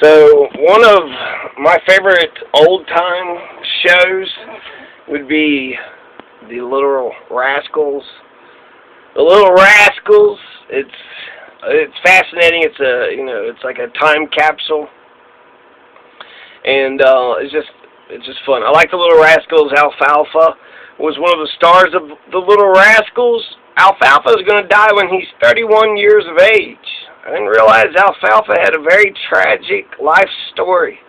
So, one of my favorite old-time shows would be the Little Rascals. The Little Rascals, it's fascinating. It's like a time capsule, and it's just fun. I like the Little Rascals. Alfalfa was one of the stars of the Little Rascals. Alfalfa is going to die when he's 31 years of age. I didn't realize Alfalfa had a very tragic life story.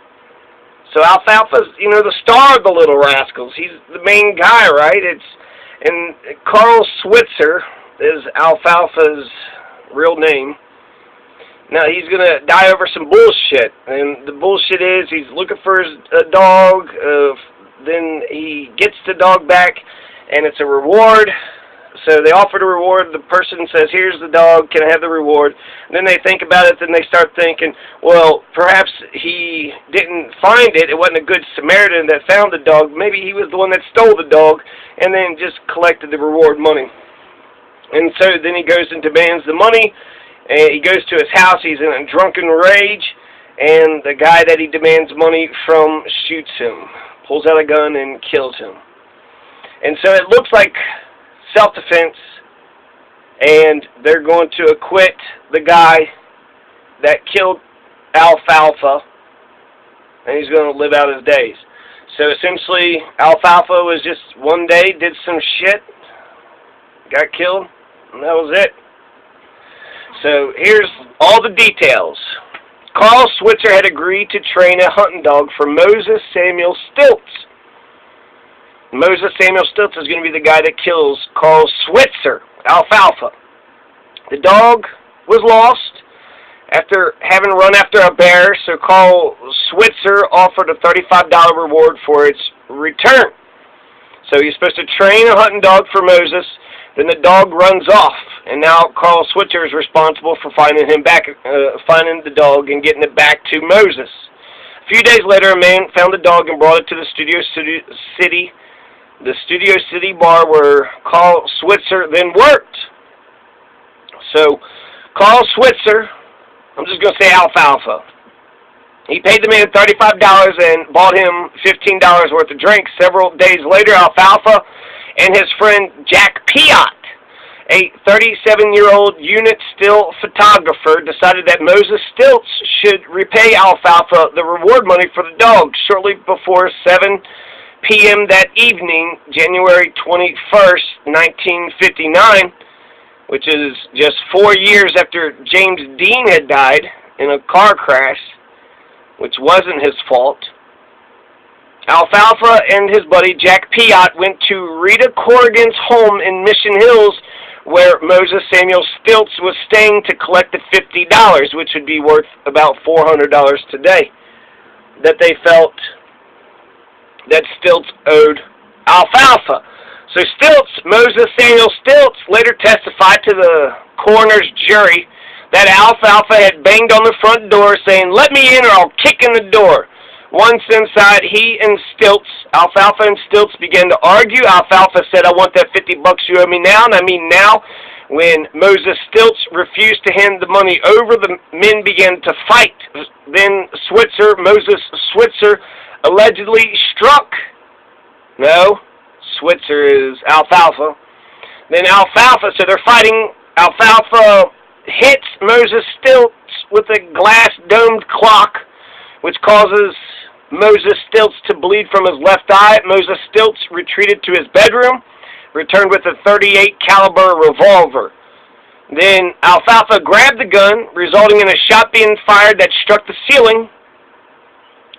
So Alfalfa's, the star of the Little Rascals. He's the main guy, right? And Carl Switzer is Alfalfa's real name. Now, he's going to die over some bullshit. And the bullshit is he's looking for a dog. Then he gets the dog back, and it's a reward. So they offer the reward. The person says, here's the dog. Can I have the reward? And then they think about it. Then they start thinking, well, perhaps he didn't find it. It wasn't a good Samaritan that found the dog. Maybe he was the one that stole the dog and then just collected the reward money. And so then he goes and demands the money. And he goes to his house. He's in a drunken rage. And the guy that he demands money from shoots him, pulls out a gun and kills him. And so it looks like self-defense, and they're going to acquit the guy that killed Alfalfa, and he's going to live out his days. So essentially, Alfalfa was just one day, did some shit, got killed, and that was it. So here's all the details. Carl Switzer had agreed to train a hunting dog for Moses Samuel Stilts. Moses Samuel Stilts is going to be the guy that kills Carl Switzer, Alfalfa. The dog was lost after having run after a bear, so Carl Switzer offered a $35 reward for its return. So he's supposed to train a hunting dog for Moses, then the dog runs off, and now Carl Switzer is responsible for finding finding the dog and getting it back to Moses. A few days later, a man found the dog and brought it to the Studio City bar where Carl Switzer then worked. So, Carl Switzer, I'm just going to say Alfalfa, he paid the man $35 and bought him $15 worth of drinks. Several days later, Alfalfa and his friend Jack Piot, a 37-year-old unit still photographer, decided that Moses Stilts should repay Alfalfa the reward money for the dog. Shortly before 7 p.m. that evening, January 21st, 1959, which is just 4 years after James Dean had died in a car crash, which wasn't his fault, Alfalfa and his buddy Jack Piot went to Rita Corrigan's home in Mission Hills, where Moses Samuel Stilts was staying, to collect the $50, which would be worth about $400 today, that they felt that Stilts owed Alfalfa. So Moses Samuel Stilts, later testified to the coroner's jury that Alfalfa had banged on the front door saying, "Let me in or I'll kick in the door." Once inside, he and Alfalfa and Stilts began to argue. Alfalfa said, "I want that $50 you owe me now," and I mean now. When Moses Stilts refused to hand the money over, the men began to fight. Then Moses Switzer, allegedly struck. No, Switzer is Alfalfa. Then Alfalfa, so they're fighting. Alfalfa hits Moses Stilts with a glass-domed clock, which causes Moses Stilts to bleed from his left eye. Moses Stilts retreated to his bedroom, returned with a .38 caliber revolver. Then Alfalfa grabbed the gun, resulting in a shot being fired that struck the ceiling.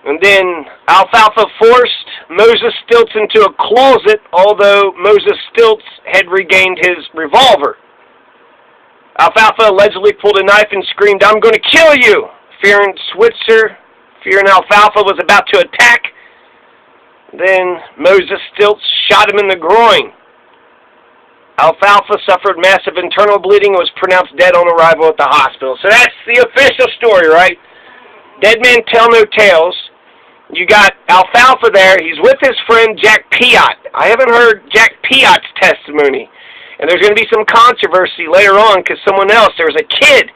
And then Alfalfa forced Moses Stilts into a closet, although Moses Stilts had regained his revolver. Alfalfa allegedly pulled a knife and screamed, "I'm going to kill you!" Fearing Alfalfa was about to attack. Then Moses Stilts shot him in the groin. Alfalfa suffered massive internal bleeding and was pronounced dead on arrival at the hospital. So that's the official story, right? Dead men tell no tales. You got Alfalfa there. He's with his friend Jack Piot. I haven't heard Jack Piot's testimony. And there's going to be some controversy later on because there was a kid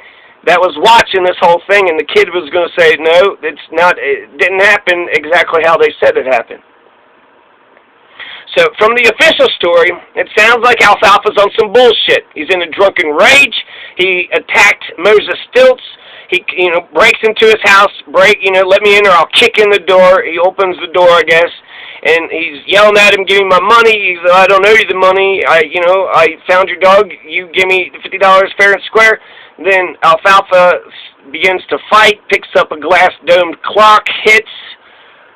that was watching this whole thing, and the kid was going to say, no, it's not, it didn't happen exactly how they said it happened. So, from the official story, it sounds like Alfalfa's on some bullshit. He's in a drunken rage. He attacked Moses Stilts. He, breaks into his house, let me in or I'll kick in the door. He opens the door, I guess, and he's yelling at him, give me my money. He's like, I don't owe you the money. I found your dog. You give me the $50 fair and square. Then Alfalfa begins to fight, picks up a glass-domed clock, hits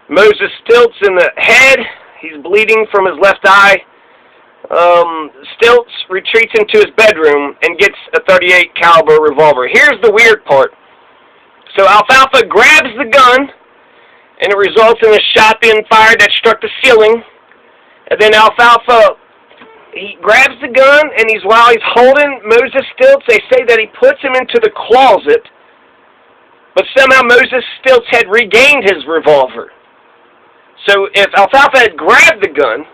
Moses Stilts in the head. He's bleeding from his left eye. Stilts retreats into his bedroom and gets a .38 caliber revolver. Here's the weird part. So Alfalfa grabs the gun, and it results in a shot being fired that struck the ceiling. And then Alfalfa, he grabs the gun, and while he's holding Moses Stilts, they say that he puts him into the closet, but somehow Moses Stilts had regained his revolver. So if Alfalfa had grabbed the gun,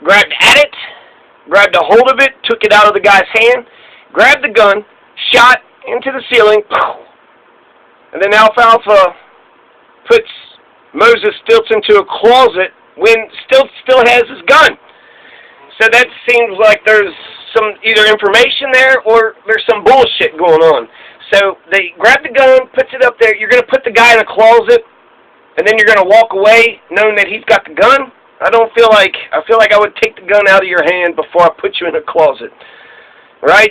grabbed at it, grabbed a hold of it, took it out of the guy's hand, grabbed the gun, shot into the ceiling, and then Alfalfa puts Moses Stilts into a closet when Stilts still has his gun. So that seems like there's some either information there or there's some bullshit going on. So they grab the gun, puts it up there. You're going to put the guy in a closet, and then you're going to walk away knowing that he's got the gun? I feel like I would take the gun out of your hand before I put you in a closet. Right?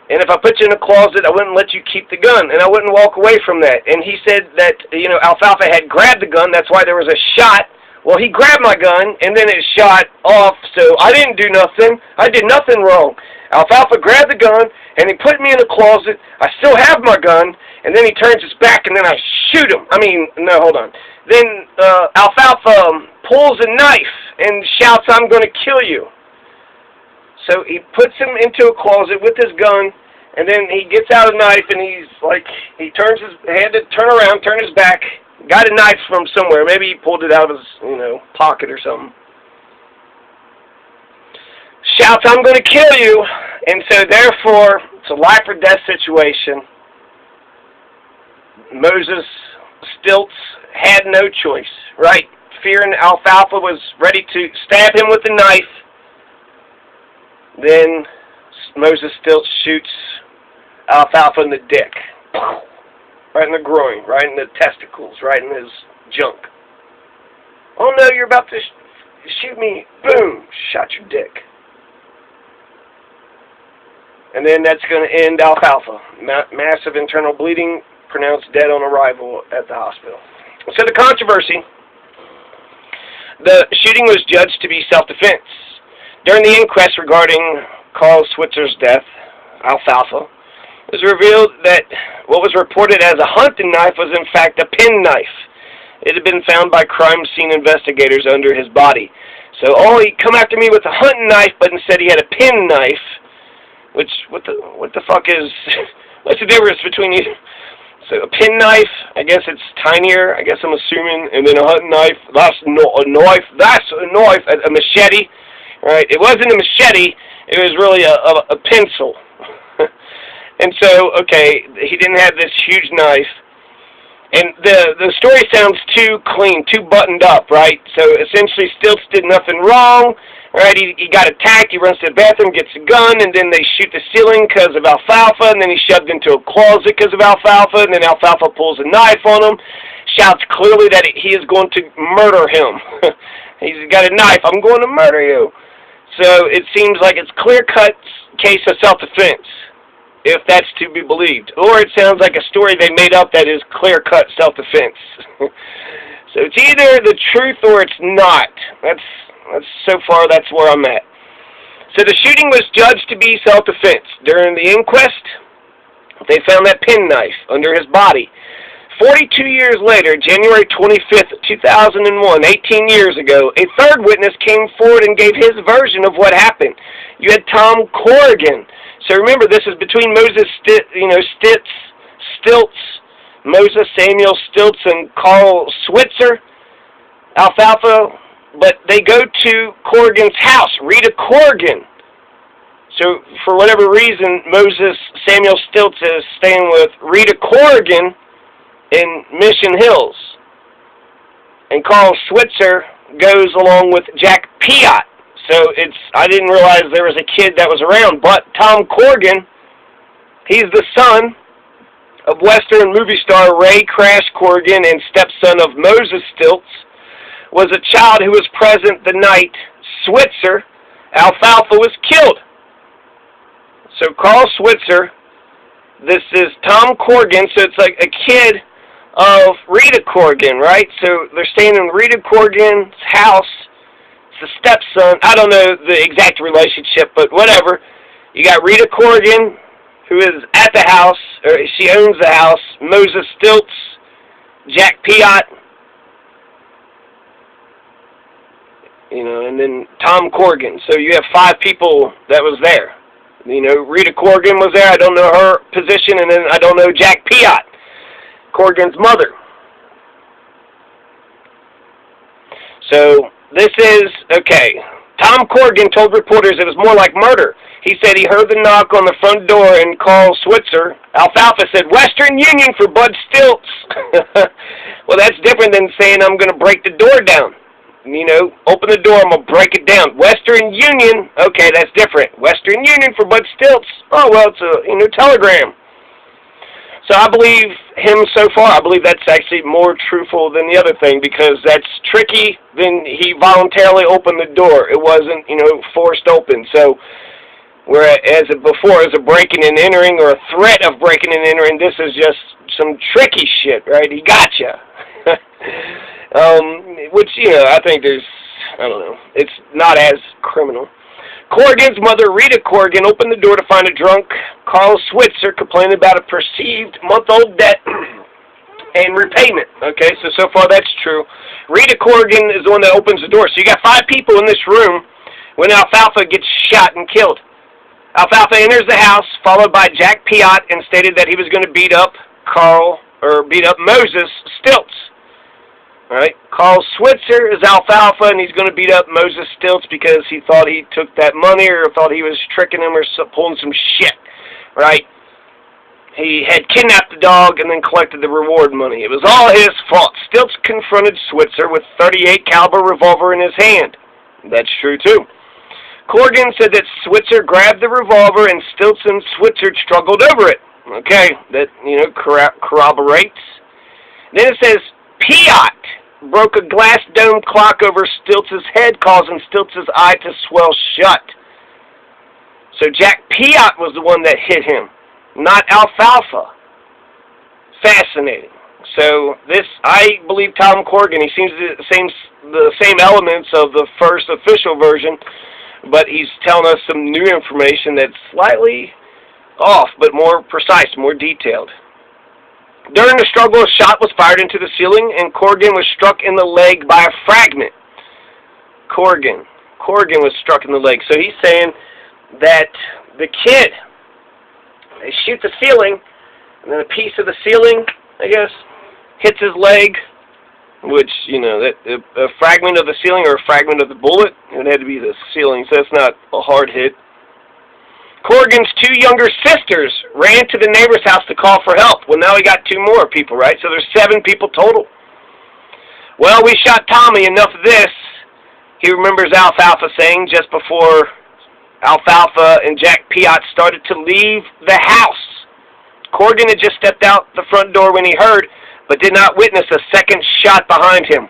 And if I put you in a closet, I wouldn't let you keep the gun, and I wouldn't walk away from that. And he said that, Alfalfa had grabbed the gun, that's why there was a shot. Well, he grabbed my gun, and then it shot off, so I didn't do nothing. I did nothing wrong. Alfalfa grabbed the gun, and he put me in a closet. I still have my gun, and then he turns his back, and then I shoot him. No, hold on. Then Alfalfa pulls a knife and shouts, I'm going to kill you. So he puts him into a closet with his gun, and then he gets out a knife, and he turns had to turn around, turn his back, got a knife from somewhere. Maybe he pulled it out of his, pocket or something. Shouts, I'm going to kill you. And so, therefore, it's a life or death situation. Moses Stilts had no choice, right? Fearing Alfalfa was ready to stab him with a knife. Then Moses Stilts shoots Alfalfa in the dick. Right in the groin, right in the testicles, right in his junk. Oh no, you're about to shoot me. Boom, shot your dick. And then that's going to end Alfalfa. Massive internal bleeding, pronounced dead on arrival at the hospital. So the controversy, the shooting was judged to be self-defense. During the inquest regarding Carl Switzer's death, Alfalfa, it was revealed that what was reported as a hunting knife was in fact a penknife. It had been found by crime scene investigators under his body. So, he come after me with a hunting knife, but instead he had a penknife. Which, what the fuck is, what's the difference between you? So a penknife, I guess it's tinier, I guess I'm assuming, and then a hunting knife, that's a knife, a machete, right? It wasn't a machete, it was really a pencil. And so, okay, he didn't have this huge knife. And the story sounds too clean, too buttoned up, right? So essentially Stilts did nothing wrong, right? He got attacked, he runs to the bathroom, gets a gun, and then they shoot the ceiling because of Alfalfa, and then he's shoved into a closet because of Alfalfa, and then Alfalfa pulls a knife on him, shouts clearly that he is going to murder him. He's got a knife, I'm going to murder you. So it seems like it's clear-cut case of self-defense, if that's to be believed. Or it sounds like a story they made up that is clear-cut self-defense. So it's either the truth or it's not. That's so far, that's where I'm at. So the shooting was judged to be self-defense. During the inquest, they found that penknife under his body. 42 years later, January 25th, 2001, 18 years ago, a third witness came forward and gave his version of what happened. You had Tom Corrigan. So remember, this is between Moses Stilts, Moses Samuel Stilts, and Carl Switzer, Alfalfa. But they go to Corrigan's house, Rita Corrigan. So, for whatever reason, Moses Samuel Stilts is staying with Rita Corrigan in Mission Hills. And Carl Switzer goes along with Jack Piot. So, I didn't realize there was a kid that was around. But Tom Corrigan, he's the son of Western movie star Ray Crash Corrigan and stepson of Moses Stilts, was a child who was present the night Switzer, Alfalfa, was killed. So Carl Switzer, this is Tom Corrigan, so it's like a kid of Rita Corrigan, right? So they're staying in Rita Corrigan's house. It's the stepson. I don't know the exact relationship, but whatever. You got Rita Corrigan, who is at the house, or she owns the house, Moses Stilts, Jack Piot, and then Tom Corrigan. So you have 5 people that was there. Rita Corrigan was there. I don't know her position, and then I don't know Jack Piot, Corrigan's mother. So this is, okay, Tom Corrigan told reporters it was more like murder. He said he heard the knock on the front door and Carl Switzer. Alfalfa said, "Western Union for Bud Stilts." Well, that's different than saying I'm going to break the door down. Open the door, I'm going to break it down. Western Union, okay, that's different. Western Union for Bud Stilts. Oh, well, it's a telegram. So I believe him so far. I believe that's actually more truthful than the other thing, because that's tricky. Then he voluntarily opened the door. It wasn't, forced open. So whereas before, as a breaking and entering or a threat of breaking and entering, this is just some tricky shit, right? He gotcha. Which, I think I don't know, it's not as criminal. Corrigan's mother, Rita Corrigan, opened the door to find a drunk Carl Switzer complaining about a perceived month-old debt and repayment. Okay, so far that's true. Rita Corrigan is the one that opens the door. So you got 5 people in this room when Alfalfa gets shot and killed. Alfalfa enters the house, followed by Jack Piot, and stated that he was going to beat up Moses Stilts. All right, Carl Switzer is Alfalfa, and he's going to beat up Moses Stilts because he thought he took that money or thought he was tricking him or pulling some shit, right? He had kidnapped the dog and then collected the reward money. It was all his fault. Stilts confronted Switzer with .38 caliber revolver in his hand. That's true, too. Corrigan said that Switzer grabbed the revolver and Stilts and Switzer struggled over it. Okay, that, corroborates. Then it says, Piot broke a glass dome clock over Stilts' head, causing Stilts' eye to swell shut. So Jack Piot was the one that hit him, not Alfalfa. Fascinating. So this, I believe Tom Corrigan, he seems the same elements of the first official version, but he's telling us some new information that's slightly off, but more precise, more detailed. During the struggle, a shot was fired into the ceiling, and Corrigan was struck in the leg by a fragment. Corrigan was struck in the leg. So he's saying that the kid, they shoot the ceiling, and then a piece of the ceiling, I guess, hits his leg, which, a fragment of the ceiling or a fragment of the bullet, it had to be the ceiling, so it's not a hard hit. Corrigan's 2 younger sisters ran to the neighbor's house to call for help. Well, now we got 2 more people, right? So there's 7 people total. Well, we shot Tommy, enough of this. He remembers Alfalfa saying just before Alfalfa and Jack Piot started to leave the house. Corrigan had just stepped out the front door when he heard, but did not witness a second shot behind him.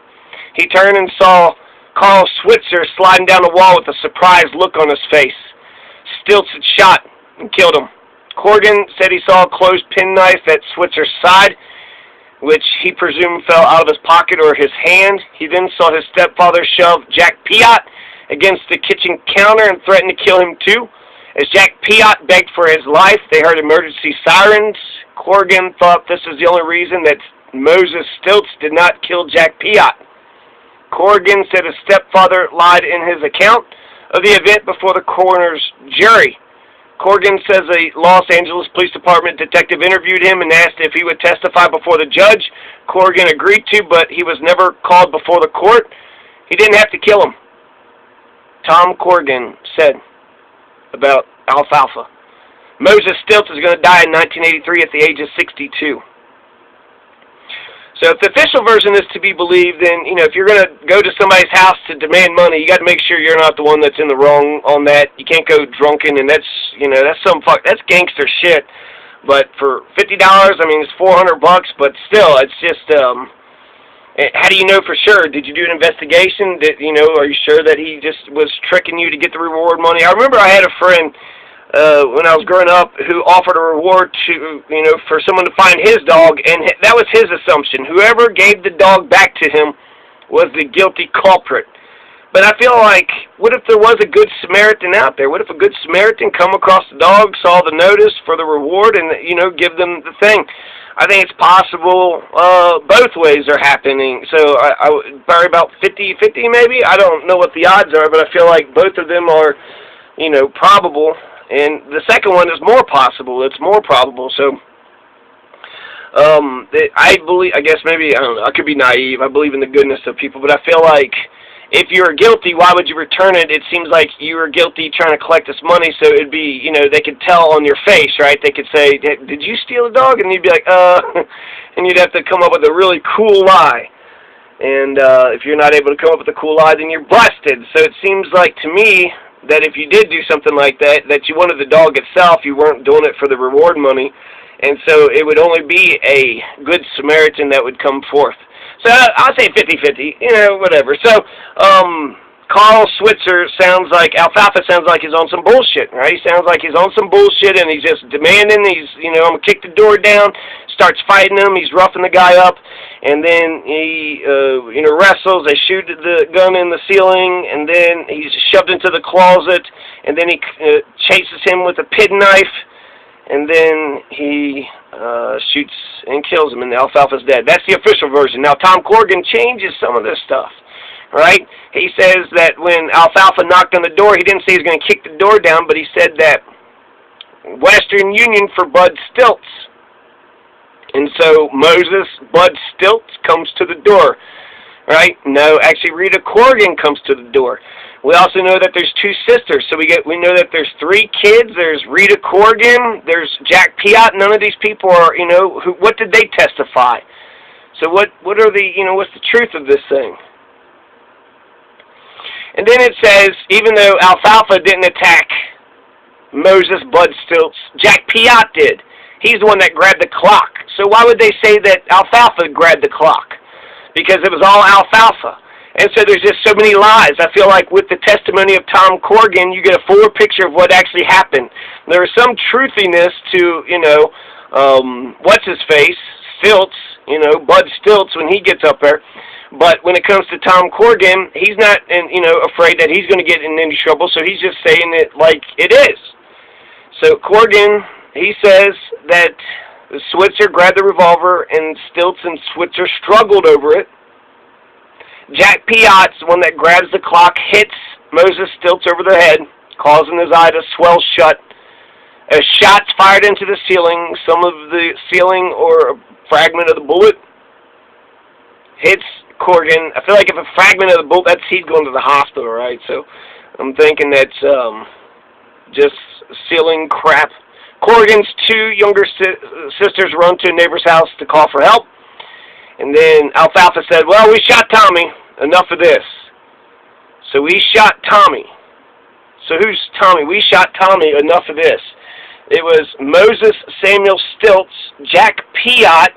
He turned and saw Carl Switzer sliding down the wall with a surprised look on his face. Stilts had shot and killed him. Corrigan said he saw a closed penknife at Switzer's side, which he presumed fell out of his pocket or his hand. He then saw his stepfather shove Jack Piot against the kitchen counter and threatened to kill him too. As Jack Piot begged for his life, they heard emergency sirens. Corrigan thought this was the only reason that Moses Stilts did not kill Jack Piot. Corrigan said his stepfather lied in his account of the event before the coroner's jury. Corrigan says a Los Angeles Police Department detective interviewed him and asked if he would testify before the judge. Corrigan agreed to, but he was never called before the court. He didn't have to kill him. Tom Corrigan said about Alfalfa. Moses Stilts is going to die in 1983 at the age of 62. So if the official version is to be believed, then, if you're going to go to somebody's house to demand money, you got to make sure you're not the one that's in the wrong on that. You can't go drunken, and that's that's gangster shit. But for $50, I mean, it's $400, but still, it's just, how do you know for sure? Did you do an investigation? Are you sure that he just was tricking you to get the reward money? I remember I had a friend, when I was growing up, who offered a reward to, for someone to find his dog, and that was his assumption. Whoever gave the dog back to him was the guilty culprit. But I feel like, what if there was a good Samaritan out there? What if a good Samaritan come across the dog, saw the notice for the reward, and, give them the thing? I think it's possible both ways are happening. So I would probably about 50-50 maybe. I don't know what the odds are, but I feel like both of them are, probable. And the second one is more possible. It's more probable. So, I believe, I guess maybe, I don't know, I could be naive. I believe in the goodness of people, but I feel like if you're guilty, why would you return it? It seems like you were guilty trying to collect this money, so it'd be, they could tell on your face, right? They could say, did you steal a dog? And you'd be like, and you'd have to come up with a really cool lie. And if you're not able to come up with a cool lie, then you're busted. So it seems like to me that if you did do something like that, that you wanted the dog itself, you weren't doing it for the reward money, and so it would only be a good Samaritan that would come forth. So I'll say 50-50, whatever. So Carl Switzer Alfalfa sounds like he's on some bullshit, right? He sounds like he's on some bullshit, and he's just demanding, I'm going to kick the door down, starts fighting him, he's roughing the guy up, and then he, wrestles, they shoot the gun in the ceiling, and then he's shoved into the closet, and then he chases him with a penknife, and then he shoots and kills him, and the Alfalfa's dead. That's the official version. Now, Tom Corrigan changes some of this stuff, right? He says that when Alfalfa knocked on the door, he didn't say he was going to kick the door down, but he said that Western Union for Bud Stilts. And so Moses Bud Stilts comes to the door, right? No, actually Rita Corrigan comes to the door. We also know that there's two sisters, so we know that there's three kids. There's Rita Corrigan, there's Jack Piot. None of these people are, what did they testify? So what are the, what's the truth of this thing? And then it says, even though Alfalfa didn't attack Moses Bud Stilts, Jack Piot did. He's the one that grabbed the clock. So why would they say that Alfalfa grabbed the clock? Because it was all Alfalfa. And so there's just so many lies. I feel like with the testimony of Tom Corrigan, you get a fuller picture of what actually happened. There is some truthiness to, what's-his-face, Stilts, Bud Stilts when he gets up there. But when it comes to Tom Corrigan, he's not, afraid that he's going to get in any trouble, so he's just saying it like it is. So Corrigan, he says that Switzer grabbed the revolver, and Stilts and Switzer struggled over it. Jack Piot's the one that grabs the clock, hits Moses Stilts over the head, causing his eye to swell shut. As shots fired into the ceiling, some of the ceiling or a fragment of the bullet hits Corrigan. I feel like if a fragment of the bullet, that's he's going to the hospital, right? So I'm thinking that's just ceiling crap. Corrigan's two younger sisters run to a neighbor's house to call for help. And then Alfalfa said, well, we shot Tommy. Enough of this. So we shot Tommy. So who's Tommy? We shot Tommy. Enough of this. It was Moses Samuel Stilts, Jack Piot,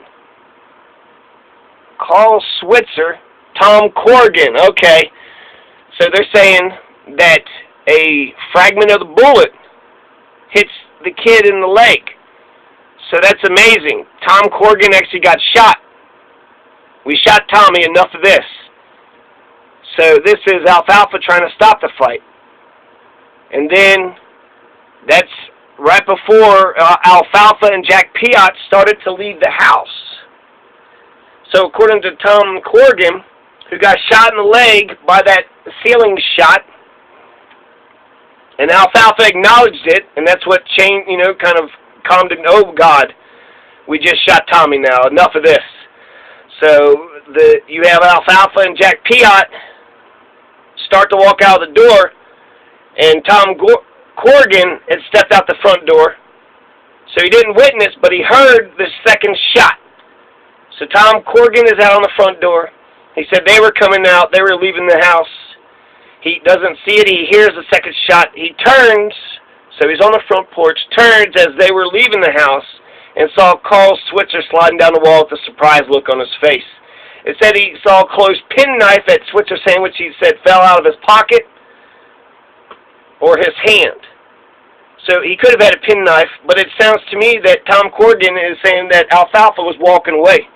Carl Switzer, Tom Corrigan. Okay. So they're saying that a fragment of the bullet hits the kid in the leg. So that's amazing. Tom Corrigan actually got shot. We shot Tommy. Enough of this. So this is Alfalfa trying to stop the fight. And then that's right before Alfalfa and Jack Piot started to leave the house. So according to Tom Corrigan, who got shot in the leg by that ceiling shot, and Alfalfa acknowledged it, and that's what changed, kind of calmed him. Oh, God, we just shot Tommy now. Enough of this. So you have Alfalfa and Jack Piot start to walk out of the door, and Corrigan had stepped out the front door, so he didn't witness, but he heard the second shot. So Tom Corrigan is out on the front door. He said they were coming out. They were leaving the house. He doesn't see it. He hears the second shot. He turns, so he's on the front porch, turns as they were leaving the house, and saw Carl Switzer sliding down the wall with a surprised look on his face. It said he saw a closed penknife at Switzer's hand, which he said fell out of his pocket or his hand. So he could have had a penknife, but it sounds to me that Tom Corrigan is saying that Alfalfa was walking away.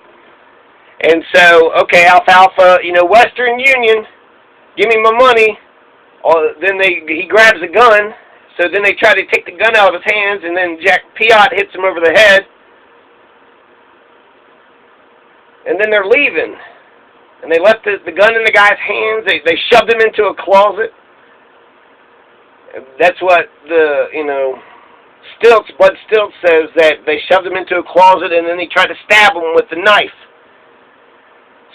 And so, okay, Alfalfa, Western Union, give me my money. Then he grabs a gun. So then they try to take the gun out of his hands, and then Jack Piot hits him over the head. And then they're leaving. And they left the gun in the guy's hands. They shoved him into a closet. That's what Bud Stilts says, that they shoved him into a closet and then he tried to stab him with the knife.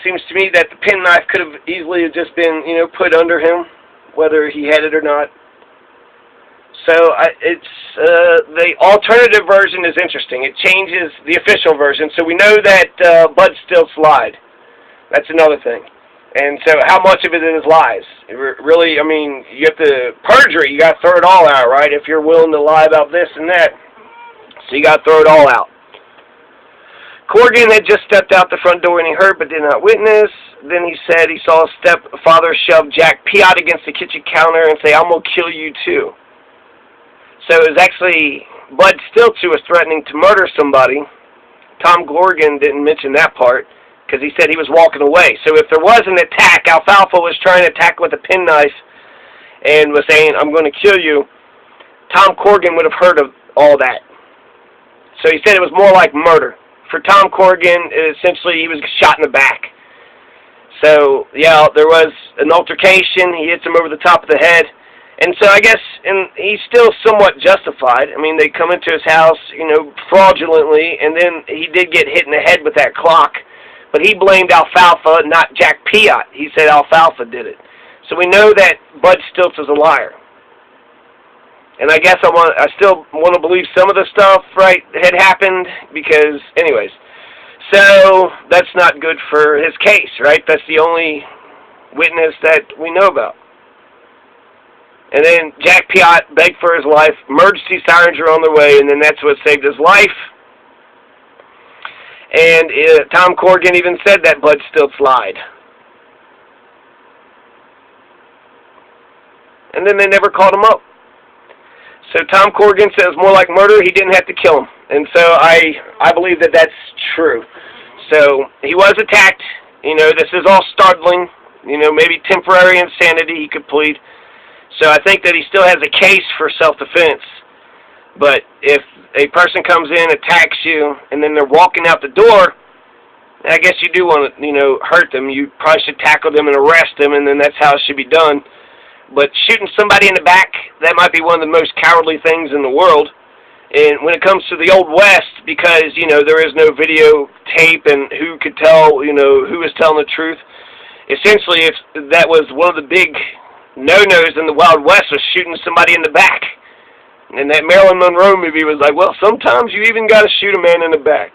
Seems to me that the penknife could have easily just been, put under him, whether he had it or not. So the alternative version is interesting. It changes the official version. So we know that Bud Stilts lied. That's another thing. And so how much of it is lies? Really, you have to perjury. You got to throw it all out, right? If you're willing to lie about this and that. So you got to throw it all out. Corrigan had just stepped out the front door and he heard but did not witness. Then he said he saw a stepfather shove Jack Piot against the kitchen counter and say, "I'm going to kill you too." So it was actually Bud Stilts who was threatening to murder somebody. Tom Corrigan didn't mention that part because he said he was walking away. So if there was an attack, Alfalfa was trying to attack with a penknife and was saying, "I'm going to kill you," Tom Corrigan would have heard of all that. So he said it was more like murder. For Tom Corrigan, essentially he was shot in the back. So, yeah, there was an altercation. He hits him over the top of the head. And so I guess he's still somewhat justified. They come into his house, fraudulently, and then he did get hit in the head with that clock. But he blamed Alfalfa, not Jack Piot. He said Alfalfa did it. So we know that Bud Stilts is a liar. And I guess I still want to believe some of the stuff, right, had happened, because, anyways. So that's not good for his case, right? That's the only witness that we know about. And then Jack Piot begged for his life. Emergency sirens are on their way, and then that's what saved his life. And Tom Corrigan even said that Bud Stilts lied. And then they never called him up. So Tom Corrigan says more like murder. He didn't have to kill him. And so I believe that that's true. So he was attacked. This is all startling. Maybe temporary insanity he could plead. So I think that he still has a case for self-defense. But if a person comes in, attacks you, and then they're walking out the door, I guess you do want to, hurt them. You probably should tackle them and arrest them, and then that's how it should be done. But shooting somebody in the back, that might be one of the most cowardly things in the world. And when it comes to the Old West, because, there is no videotape and who could tell, who is telling the truth, essentially if that was one of the big no-nos in the Wild West, was shooting somebody in the back. And that Marilyn Monroe movie was like, well, sometimes you even got to shoot a man in the back.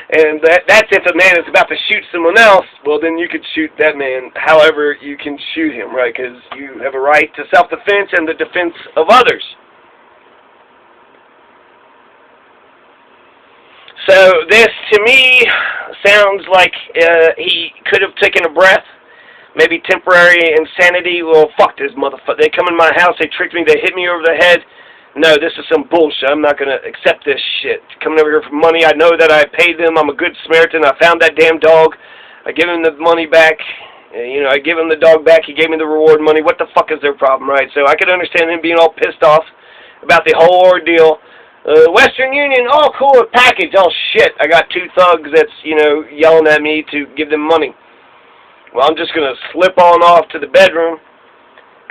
And that's if a man is about to shoot someone else, well, then you could shoot that man however you can shoot him, right? Because you have a right to self-defense and the defense of others. So this, to me, sounds like he could have taken a breath. Maybe temporary insanity. Well, fuck this motherfucker. They come in my house, they tricked me, they hit me over the head. No, this is some bullshit. I'm not going to accept this shit. Coming over here for money, I know that I paid them. I'm a good Samaritan. I found that damn dog. I give him the money back. I give him the dog back. He gave me the reward money. What the fuck is their problem, right? So I could understand him being all pissed off about the whole ordeal. Western Union, oh, cool, package. Oh, shit. I got two thugs that's, yelling at me to give them money. Well, I'm just going to slip on off to the bedroom,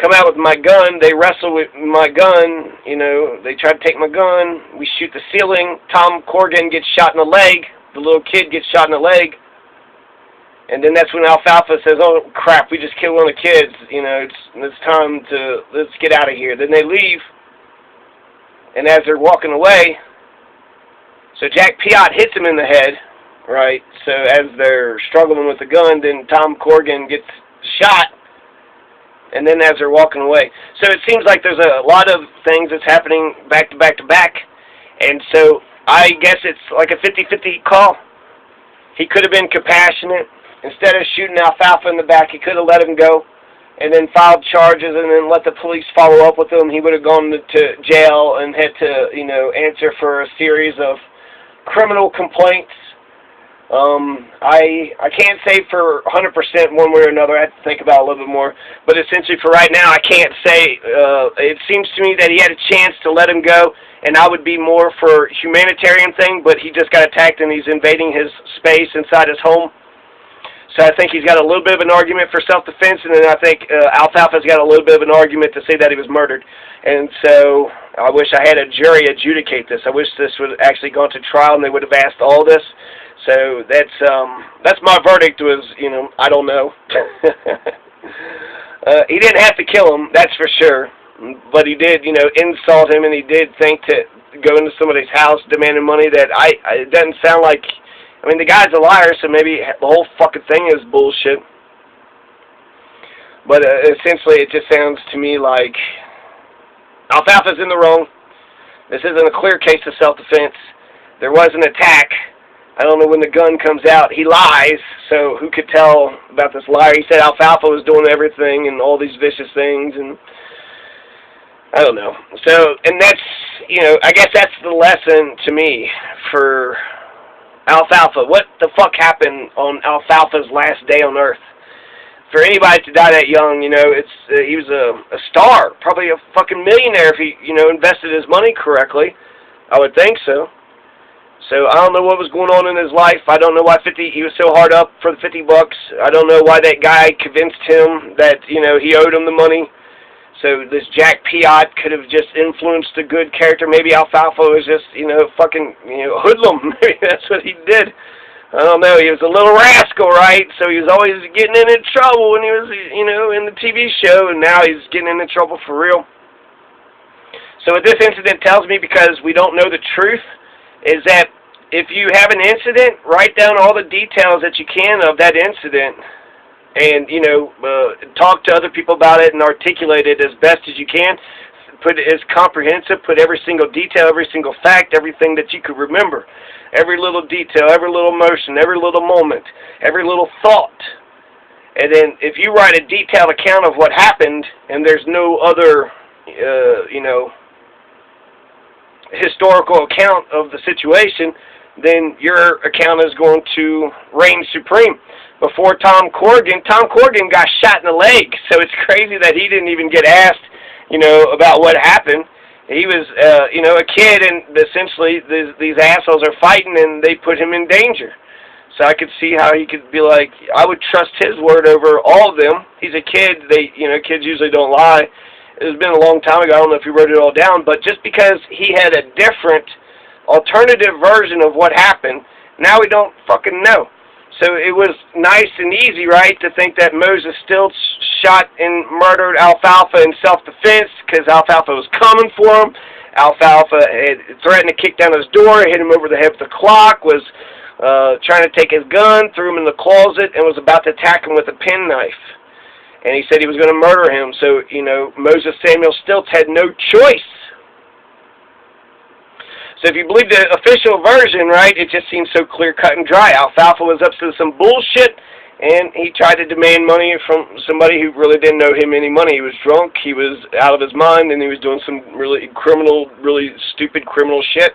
come out with my gun. They wrestle with my gun. They try to take my gun. We shoot the ceiling. Tom Corrigan gets shot in the leg. The little kid gets shot in the leg. And then that's when Alfalfa says, "Oh crap, we just killed one of the kids. You know, it's time to let's get out of here." Then they leave, and as they're walking away, so Jack Piot hits him in the head, right? So as they're struggling with the gun, then Tom Corrigan gets shot, and then as they're walking away. So it seems like there's a lot of things that's happening back to back to back, and so I guess it's like a 50-50 call. He could have been compassionate. Instead of shooting Alfalfa in the back, he could have let him go and then filed charges and then let the police follow up with him. He would have gone to jail and had to, you know, answer for a series of criminal complaints. I can't say for 100% one way or another. I have to think about it a little bit more. But essentially for right now, I can't say. It seems to me that he had a chance to let him go, and I would be more for humanitarian thing, but he just got attacked and he's invading his space inside his home. So I think he's got a little bit of an argument for self-defense, and then I think Alfalfa's got a little bit of an argument to say that he was murdered. And so I wish I had a jury adjudicate this. I wish this would have actually gone to trial and they would have asked all this. So that's my verdict was, you know, I don't know. He didn't have to kill him, that's for sure. But he did, you know, insult him, and he did think to go into somebody's house demanding money that it doesn't sound like. I mean, the guy's a liar, so maybe the whole fucking thing is bullshit. But essentially, it just sounds to me like Alfalfa's in the wrong. This isn't a clear case of self-defense. There was an attack. I don't know when the gun comes out. He lies, so who could tell about this liar? He said Alfalfa was doing everything and all these vicious things, and I don't know. So, and that's, you know, I guess that's the lesson to me for Alfalfa. What the fuck happened on Alfalfa's last day on Earth? For anybody to die that young, you know, he was a star, probably a fucking millionaire if he, you know, invested his money correctly. I would think so. So I don't know what was going on in his life. I don't know why he was so hard up for the $50. I don't know why that guy convinced him that, you know, he owed him the money. So this Jack Piot could have just influenced a good character. Maybe Alfalfa was just, you know, fucking, you know, hoodlum. Maybe that's what he did. I don't know. He was a little rascal, right? So he was always getting into trouble when he was, you know, in the TV show, and now he's getting into trouble for real. So what this incident tells me, because we don't know the truth, is that if you have an incident, write down all the details that you can of that incident. And, you know, talk to other people about it and articulate it as best as you can. Put it as comprehensive, put every single detail, every single fact, everything that you could remember. Every little detail, every little motion, every little moment, every little thought. And then if you write a detailed account of what happened and there's no other, you know, historical account of the situation, then your account is going to reign supreme. Before Tom Corrigan got shot in the leg, so it's crazy that he didn't even get asked, you know, about what happened. He was, you know, a kid, and essentially these assholes are fighting, and they put him in danger. So I could see how he could be like, I would trust his word over all of them. He's a kid. You know, kids usually don't lie. It's been a long time ago. I don't know if he wrote it all down, but just because he had a different alternative version of what happened, now we don't fucking know. So it was nice and easy, right, to think that Moses Stilts shot and murdered Alfalfa in self-defense because Alfalfa was coming for him. Alfalfa had threatened to kick down his door, hit him over the head with a clock, was trying to take his gun, threw him in the closet, and was about to attack him with a penknife. And he said he was going to murder him. So, you know, Moses Samuel Stilts had no choice. So if you believe the official version, right, it just seems so clear-cut and dry. Alfalfa was up to some bullshit, and he tried to demand money from somebody who really didn't owe him any money. He was drunk, he was out of his mind, and he was doing some really stupid criminal shit.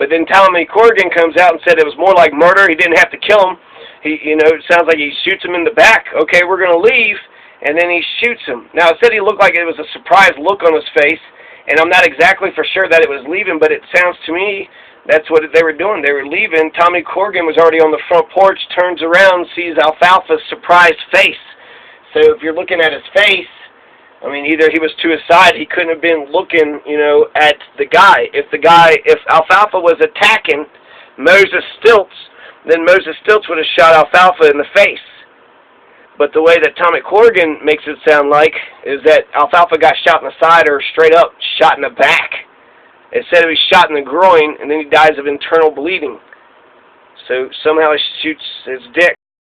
But then Tommy Corrigan comes out and said it was more like murder. He didn't have to kill him. You know, it sounds like he shoots him in the back. Okay, we're going to leave, and then he shoots him. Now, it said he looked like it was a surprised look on his face. And I'm not exactly for sure that it was leaving, but it sounds to me that's what they were doing. They were leaving. Tommy Corrigan was already on the front porch, turns around, sees Alfalfa's surprised face. So if you're looking at his face, I mean, either he was to his side, he couldn't have been looking, you know, at the guy. If Alfalfa was attacking Moses Stilts, then Moses Stilts would have shot Alfalfa in the face. But the way that Tommy Corrigan makes it sound like is that Alfalfa got shot in the side or straight up shot in the back. It said he was shot in the groin and then he dies of internal bleeding. So somehow he shoots his dick.